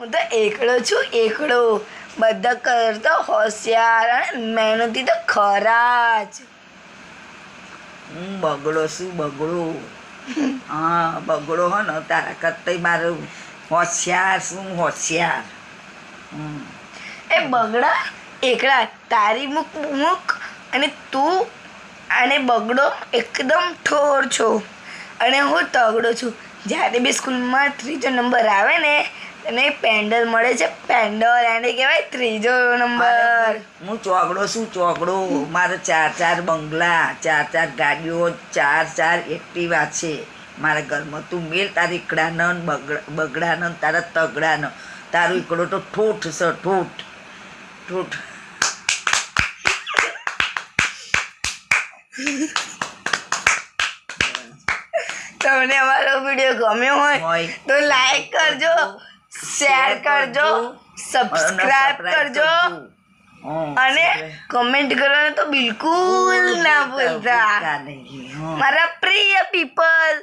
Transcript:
હું તો એકડો છું, એકડો. બધા કરતા હોશિયાર અને મહેનતી તો ખરા જ. હું બગડો છું, બગડો. હા, બગડો હો ને તારા કરતા મારું હોશિયાર છું, હોશિયાર. એ બગડા એકડા તારી મુક અને તું અને બગડો એકદમ ઠોર છો અને હું તગડો છું. જ્યારે બી સ્કૂલમાં ત્રીજો નંબર આવે ને તને પેન્ડલ મળે છે, પેન્ડલ એને કહેવાય ત્રીજો નંબર. હું ચોગડો છું, ચોગડો. મારે 4 બંગલા, 4 ગાડીઓ, 4 એક્ટિવા છે મારા ઘરમાં. તું મેલ તારી ઈકડાનો બગડાનો તારા તગડાનો. તારો ઈકડો તો ઠોઠ છે, ઠોઠ ઠોઠ. તમને અમારો વિડીયો ગમ્યો હોય તો લાઈક કરજો, શેર કરજો, સબસ્ક્રાઇબ કરજો અને કમેન્ટ કરવાનું તો બિલકુલ ના ભૂલતા. મારા પ્રિય પીપલ.